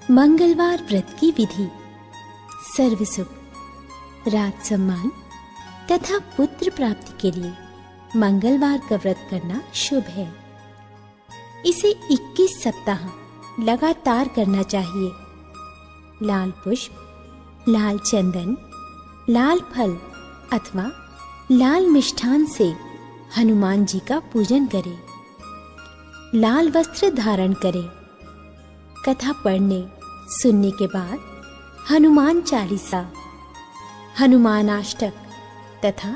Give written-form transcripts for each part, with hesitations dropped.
मंगलवार व्रत की विधि। सर्व सुख, राज सम्मान तथा पुत्र प्राप्ति के लिए मंगलवार का व्रत करना शुभ है। इसे 21 सप्ताह लगातार करना चाहिए। लाल पुष्प, लाल चंदन, लाल फल अथवा लाल मिष्ठान से हनुमान जी का पूजन करें। लाल वस्त्र धारण करें। कथा पढ़ने सुनने के बाद हनुमान चालीसा, हनुमान अष्टक तथा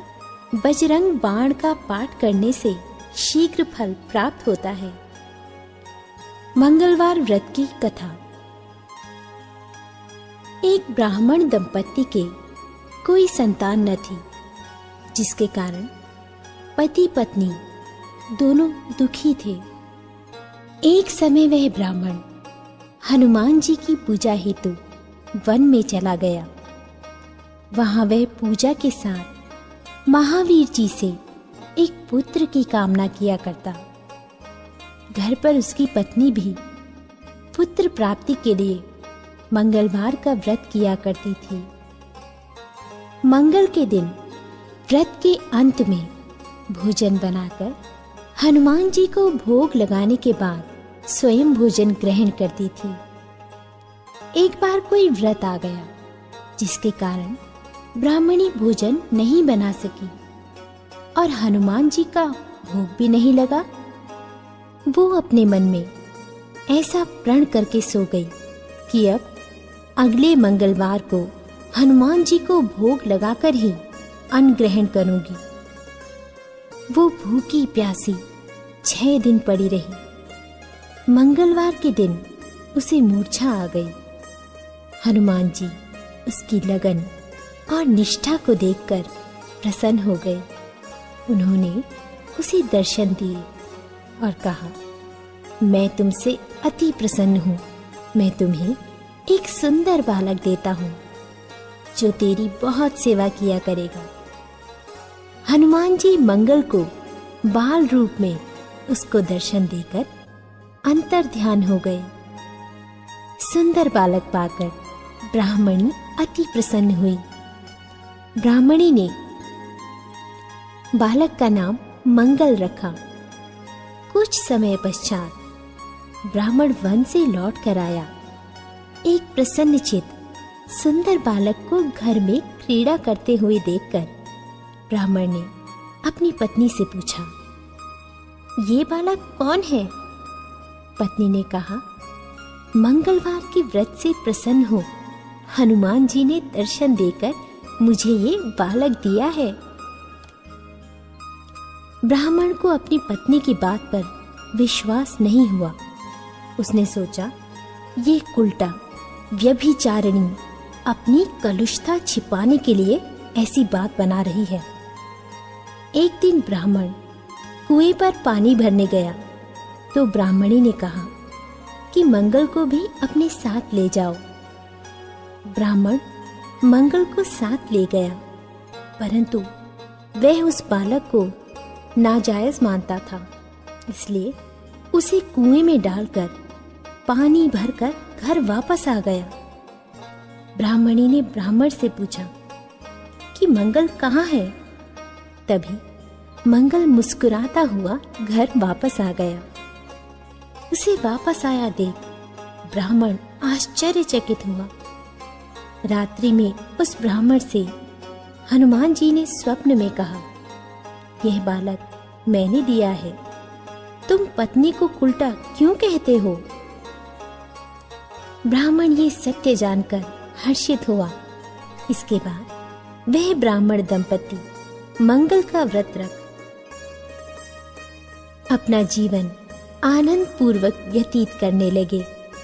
बजरंग बाण का पाठ करने से शीघ्र फल प्राप्त होता है। मंगलवार व्रत की कथा। एक ब्राह्मण दंपत्ति के कोई संतान न थी, जिसके कारण पति पत्नी दोनों दुखी थे। एक समय वह ब्राह्मण हनुमान जी की पूजा हेतु वन में चला गया। वहां वह पूजा के साथ महावीर जी से एक पुत्र की कामना किया करता। घर पर उसकी पत्नी भी पुत्र प्राप्ति के लिए मंगलवार का व्रत किया करती थी। मंगल के दिन व्रत के अंत में भोजन बनाकर हनुमान जी को भोग लगाने के बाद स्वयं भोजन ग्रहण करती थी। एक बार कोई व्रत आ गया, जिसके कारण ब्राह्मणी भोजन नहीं बना सकी और हनुमान जी का भोग भी नहीं लगा। वो अपने मन में ऐसा प्रण करके सो गई कि अब अगले मंगलवार को हनुमान जी को भोग लगाकर ही अन्न ग्रहण करूंगी। वो भूखी प्यासी 6 दिन पड़ी रही। मंगलवार के दिन उसे मूर्छा आ गई। हनुमान जी उसकी लगन और निष्ठा को देखकर प्रसन्न हो गए। उन्होंने उसे दर्शन दिए और कहा, मैं तुमसे अति प्रसन्न हूँ। मैं तुम्हें एक सुंदर बालक देता हूँ, जो तेरी बहुत सेवा किया करेगा। हनुमान जी मंगल को बाल रूप में उसको दर्शन देकर अंतर ध्यान हो गए। सुंदर बालक पाकर ब्राह्मणी अति प्रसन्न हुई। ब्राह्मणी ने बालक का नाम मंगल रखा। कुछ समय पश्चात ब्राह्मण वन से लौट कर आया। एक प्रसन्नचित्त सुंदर बालक को घर में क्रीड़ा करते हुए देखकर ब्राह्मण ने अपनी पत्नी से पूछा, ये बालक कौन है? पत्नी ने कहा, मंगलवार के व्रत से प्रसन्न हो हनुमान जी ने दर्शन देकर मुझे ये बालक दिया है। ब्राह्मण को अपनी पत्नी की बात पर विश्वास नहीं हुआ। उसने सोचा, ये उल्टा व्यभिचारिणी अपनी कलुषता छिपाने के लिए ऐसी बात बना रही है। एक दिन ब्राह्मण कुएं पर पानी भरने गया तो ब्राह्मणी ने कहा कि मंगल को भी अपने साथ ले जाओ। ब्राह्मण मंगल को साथ ले गया, परंतु वह उस बालक को नाजायज मानता था, इसलिए उसे कुएं में डालकर पानी भरकर घर वापस आ गया। ब्राह्मणी ने ब्राह्मण से पूछा कि मंगल कहाँ है? तभी मंगल मुस्कुराता हुआ घर वापस आ गया। उसे वापस आया देख ब्राह्मण आश्चर्यचकित हुआ। रात्रि में उस ब्राह्मण से हनुमान जी ने स्वप्न में कहा, यह बालक मैंने दिया है, तुम पत्नी को उल्टा क्यों कहते हो? ब्राह्मण ये सत्य जानकर हर्षित हुआ। इसके बाद वह ब्राह्मण दंपति मंगल का व्रत रख अपना जीवन आनंद पूर्वक व्यतीत करने लगे।